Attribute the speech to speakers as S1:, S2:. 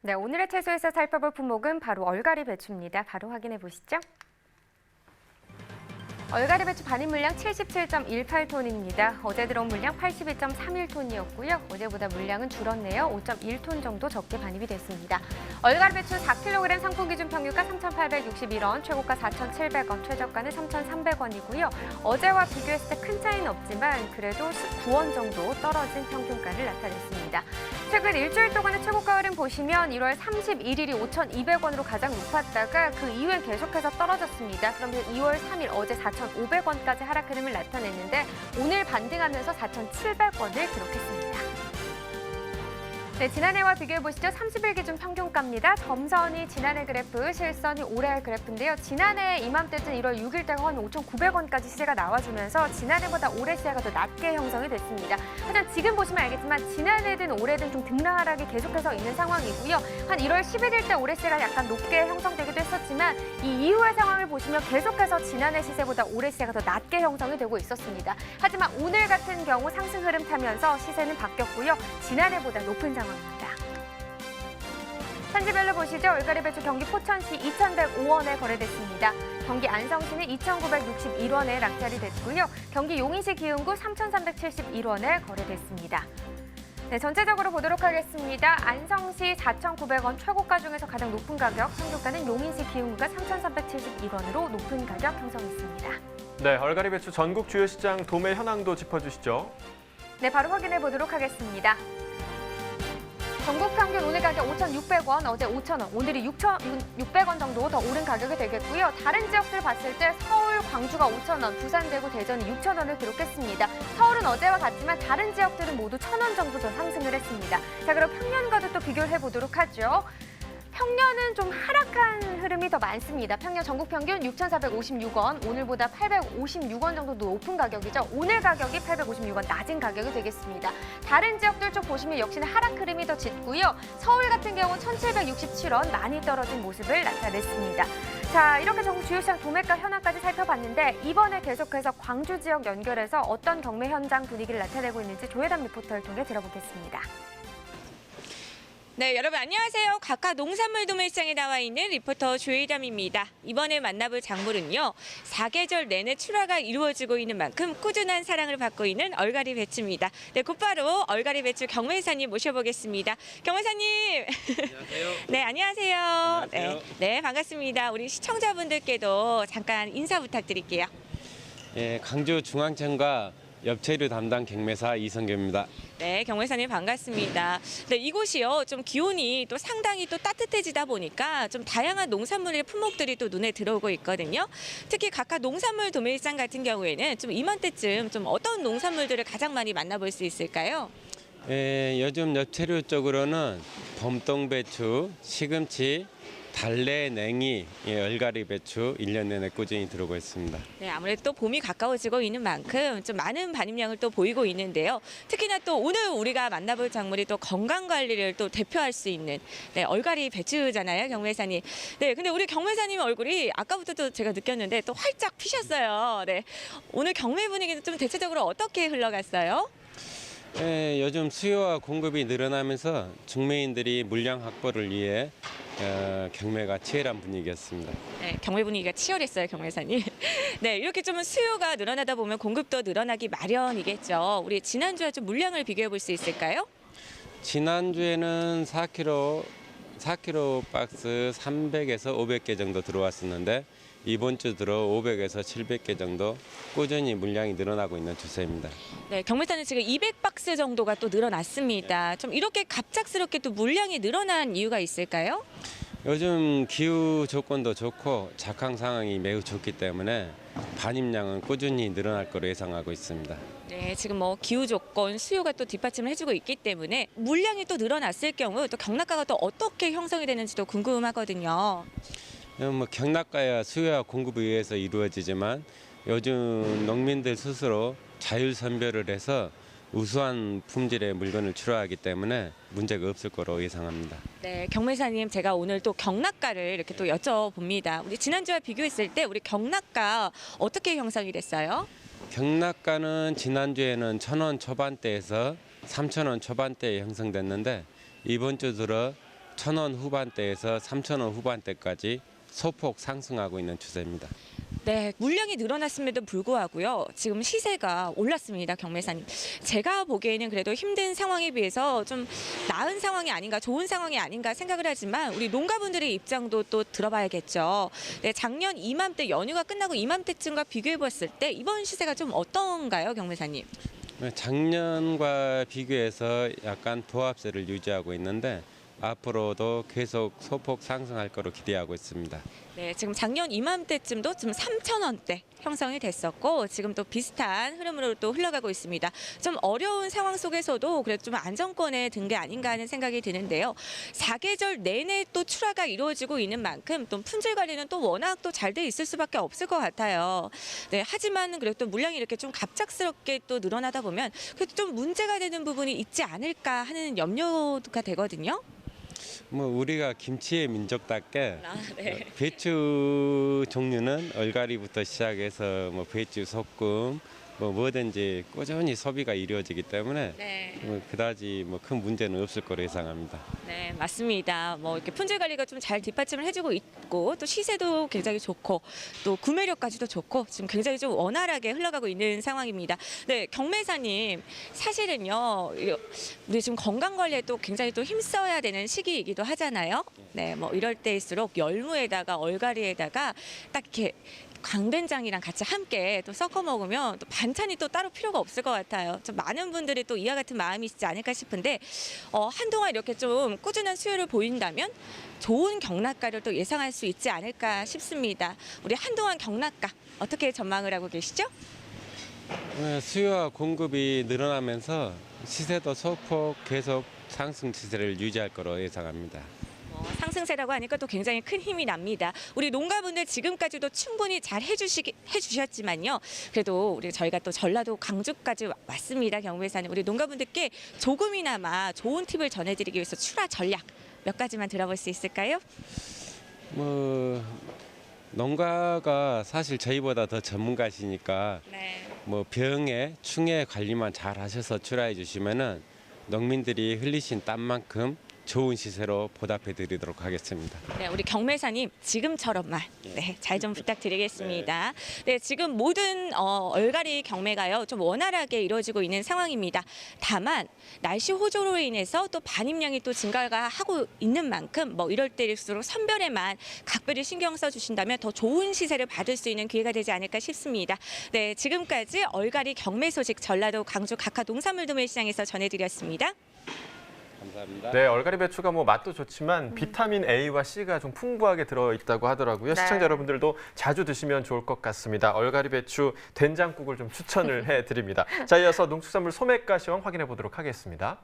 S1: 네, 오늘의 채소에서 살펴볼 품목은 바로 얼갈이 배추입니다. 바로 확인해 보시죠. 얼갈이 배추 반입 물량 77.18톤입니다. 어제 들어온 물량 82.31톤이었고요. 어제보다 물량은 줄었네요. 5.1톤 정도 적게 반입이 됐습니다. 얼갈이 배추 4kg 상품 기준 평균가 3,861원, 최고가 4,700원, 최저가는 3,300원이고요. 어제와 비교했을 때 큰 차이는 없지만 그래도 19원 정도 떨어진 평균가를 나타냈습니다. 최근 일주일 동안의 최고가 흐름 보시면 1월 31일이 5,200원으로 가장 높았다가 그 이후엔 계속해서 떨어졌습니다. 그러면서 2월 3일 어제 4,500원까지 하락 흐름을 나타냈는데 오늘 반등하면서 4,700원을 기록했습니다. 네, 지난해와 비교해보시죠. 30일 기준 평균가입니다. 점선이 지난해 그래프, 실선이 올해 그래프인데요. 지난해 이맘때쯤 1월 6일 때가 한 5,900원까지 시세가 나와주면서 지난해보다 올해 시세가 더 낮게 형성이 됐습니다. 하지만 지금 보시면 알겠지만 지난해든 올해든 좀 등락하락이 계속해서 있는 상황이고요. 한 1월 11일 때 올해 시세가 약간 높게 형성되기도 했었지만 이 이후의 상황을 보시면 계속해서 지난해 시세보다 올해 시세가 더 낮게 형성이 되고 있었습니다. 하지만 오늘 같은 경우 상승 흐름 타면서 시세는 바뀌었고요. 지난해보다 높은 상황입니다. 산지별로 보시죠. 얼갈이 배추 경기 포천시 2,105원에 거래됐습니다. 경기 안성시는 2,961원에 낙찰이 됐고요. 경기 용인시 기흥구 3,371원에 거래됐습니다. 네, 전체적으로 보도록 하겠습니다. 안성시 4,900원 최고가 중에서 가장 높은 가격, 평균가는 용인시 기흥구가 3,371원으로 높은 가격 형성했습니다.
S2: 네, 얼갈이 배추 전국 주요 시장 도매 현황도 짚어주시죠.
S1: 네, 바로 확인해 보도록 하겠습니다. 전국 평균 오늘 가격 5,600원, 어제 5,000원, 오늘이 6,600원 정도 더 오른 가격이 되겠고요. 다른 지역들 봤을 때 서울, 광주가 5,000원, 부산, 대구, 대전이 6,000원을 기록했습니다. 서울은 어제와 같지만 다른 지역들은 모두 1,000원 정도 더 상승을 했습니다. 자, 그럼 평년과도 또 비교를 해보도록 하죠. 평년은 좀 하락한 흐름이 더 많습니다. 평년 전국 평균 6,456원, 오늘보다 856원 정도 높은 가격이죠. 오늘 가격이 856원 낮은 가격이 되겠습니다. 다른 지역들 쪽 보시면 역시나 하락 흐름이 더 짙고요. 서울 같은 경우는 1,767원 많이 떨어진 모습을 나타냈습니다. 자, 이렇게 전국 주요 시장 도매가 현황까지 살펴봤는데 이번에 계속해서 광주 지역 연결해서 어떤 경매 현장 분위기를 나타내고 있는지 조혜담 리포터를 통해 들어보겠습니다.
S3: 네, 여러분 안녕하세요. 각각 농산물 도매시장에 나와 있는 리포터 조혜담입니다. 이번에 만나볼 작물은요. 사계절 내내 출하가 이루어지고 있는 만큼 꾸준한 사랑을 받고 있는 얼갈이 배추입니다. 네, 곧바로 얼갈이 배추 경매사님 모셔보겠습니다. 경매사님.
S4: 안녕하세요.
S3: 네, 안녕하세요.
S4: 안녕하세요.
S3: 네, 반갑습니다. 우리 시청자분들께도 잠깐 인사 부탁드릴게요.
S4: 예, 광주 중앙청과 엽채류 담당 경매사 이성규입니다.
S3: 네, 경매사님 반갑습니다. 네, 이곳이요. 좀 기온이 또 상당히 또 따뜻해지다 보니까 좀 다양한 농산물의 품목들이 또 눈에 들어오고 있거든요. 특히 각각 농산물 도매시장 같은 경우에는 좀 이맘때쯤 좀 어떤 농산물들을 가장 많이 만나볼 수 있을까요?
S4: 예, 요즘 엽채류 쪽으로는 봄동배추, 시금치, 달래, 냉이, 예, 얼갈이 배추 1년 내내 꾸준히 들어오고 있습니다.
S3: 네, 아무래도 또 봄이 가까워지고 있는 만큼 좀 많은 반입량을 또 보이고 있는데요. 특히나 또 오늘 우리가 만나볼 작물이 또 건강 관리를 또 대표할 수 있는 네, 얼갈이 배추잖아요, 경매사님. 네, 근데 우리 경매사님 얼굴이 아까부터도 제가 느꼈는데 또 활짝 피셨어요. 네, 오늘 경매 분위기는 좀 대체적으로 어떻게 흘러갔어요?
S4: 예, 요즘 수요와 공급이 늘어나면서 중매인들이 물량 확보를 위해 경매가 치열한 분위기였습니다.
S3: 네, 경매 분위기가 치열했어요, 경매사님. 네, 이렇게 좀 수요가 늘어나다 보면 공급도 늘어나기 마련이겠죠. 우리 지난주와 좀 물량을 비교해 볼 수 있을까요?
S4: 지난주에는 4kg 박스 300에서 500개 정도 들어왔었는데 이번 주 들어 500에서 700개 정도 꾸준히 물량이 늘어나고 있는 추세입니다.
S3: 네, 경매사는 지금 200박스 정도가 또 늘어났습니다. 좀 이렇게 갑작스럽게 또 물량이 늘어난 이유가 있을까요?
S4: 요즘 기후 조건도 좋고 작황 상황이 매우 좋기 때문에 반입량은 꾸준히 늘어날 거로 예상하고 있습니다.
S3: 네, 지금 뭐 기후 조건, 수요가 또 뒷받침을 해주고 있기 때문에 물량이 또 늘어났을 경우 또 경락가가 또 어떻게 형성이 되는지도 궁금하거든요.
S4: 뭐 경락가야 수요와 공급에 의해서 이루어지지만 요즘 농민들 스스로 자율 선별을 해서 우수한 품질의 물건을 출하하기 때문에 문제가 없을 거로 예상합니다.
S3: 네, 경매사님 제가 오늘 또 경락가를 이렇게 또 여쭤봅니다. 우리 지난주와 비교했을 때 우리 경락가 어떻게 형성이 됐어요?
S4: 경락가는 지난주에는 1,000원 초반대에서 3,000원 초반대에 형성됐는데 이번 주 들어 1,000원 후반대에서 3,000원 후반대까지 소폭 상승하고 있는 추세입니다.
S3: 네, 물량이 늘어났음에도 불구하고요. 지금 시세가 올랐습니다, 경매사님. 제가 보기에는 그래도 힘든 상황에 비해서 좀 나은 상황이 아닌가, 좋은 상황이 아닌가 생각을 하지만 우리 농가분들의 입장도 또 들어봐야겠죠. 네, 작년 이맘때 연휴가 끝나고 이맘때쯤과 비교해 봤을 때 이번 시세가 좀 어떤가요, 경매사님?
S4: 작년과 비교해서 약간 보합세를 유지하고 있는데 앞으로도 계속 소폭 상승할 거로 기대하고 있습니다.
S3: 네, 지금 작년 이맘때쯤도 지금 3,000원대 형성이 됐었고 지금 또 비슷한 흐름으로 또 흘러가고 있습니다. 좀 어려운 상황 속에서도 그래도 좀 안정권에 든 게 아닌가 하는 생각이 드는데요. 사계절 내내 또 출하가 이루어지고 있는 만큼 또 품질 관리는 또 워낙 또 잘 돼 있을 수밖에 없을 것 같아요. 네, 하지만 그래도 또 물량이 이렇게 좀 갑작스럽게 또 늘어나다 보면 그래도 좀 문제가 되는 부분이 있지 않을까 하는 염려가 되거든요.
S4: 우리가 김치의 민족답게
S3: 네.
S4: 배추 종류는 얼갈이부터 시작해서 배추 소금 뭐든지 꾸준히 소비가 이루어지기 때문에
S3: 네.
S4: 그다지 큰 문제는 없을 거로 예상합니다.
S3: 네, 맞습니다. 이렇게 품질 관리가 좀 잘 뒷받침을 해주고 있고 또 시세도 굉장히 좋고 또 구매력까지도 좋고 지금 굉장히 좀 원활하게 흘러가고 있는 상황입니다. 네, 경매사님 사실은요 우리 지금 건강 관리에 또 굉장히 또 힘써야 되는 시기이기도 하잖아요. 네, 이럴 때일수록 열무에다가 얼갈이에다가 딱 이렇게 강된장이랑 같이 함께 또 섞어 먹으면 또 반찬이 또 따로 필요가 없을 것 같아요. 좀 많은 분들이 또 이와 같은 마음이시지 않을까 싶은데 한동안 이렇게 좀 꾸준한 수요를 보인다면 좋은 경락가를 또 예상할 수 있지 않을까 싶습니다. 우리 한동안 경락가 어떻게 전망을 하고 계시죠?
S4: 수요와 공급이 늘어나면서 시세도 소폭 계속 상승 추세를 유지할 거로 예상합니다.
S3: 상승세라고 하니까 또 굉장히 큰 힘이 납니다. 우리 농가분들 지금까지도 충분히 잘 해주셨지만요. 그래도 저희가 또 전라도 광주까지 왔습니다. 경매사님 우리 농가분들께 조금이나마 좋은 팁을 전해드리기 위해서 출하 전략 몇 가지만 들어볼 수 있을까요?
S4: 농가가 사실 저희보다 더 전문가시니까
S3: 네.
S4: 병에 충해 관리만 잘 하셔서 출하해 주시면은 농민들이 흘리신 땀만큼 좋은 시세로 보답해 드리도록 하겠습니다.
S3: 네, 우리 경매사님 지금처럼만 잘 좀 부탁드리겠습니다. 네, 지금 모든 얼갈이 경매가요 좀 원활하게 이루어지고 있는 상황입니다. 다만 날씨 호조로 인해서 또 반입량이 또 증가가 하고 있는 만큼 이럴 때일수록 선별에만 각별히 신경 써 주신다면 더 좋은 시세를 받을 수 있는 기회가 되지 않을까 싶습니다. 네, 지금까지 얼갈이 경매 소식 전라도 광주 각하 농산물 도매시장에서 전해드렸습니다.
S4: 감사합니다.
S2: 네, 얼갈이 배추가 맛도 좋지만 비타민 A와 C가 좀 풍부하게 들어있다고 하더라고요.
S1: 네.
S2: 시청자 여러분들도 자주 드시면 좋을 것 같습니다. 얼갈이 배추 된장국을 좀 추천을 해드립니다. 자, 이어서 농축산물 소매가 시황 확인해 보도록 하겠습니다.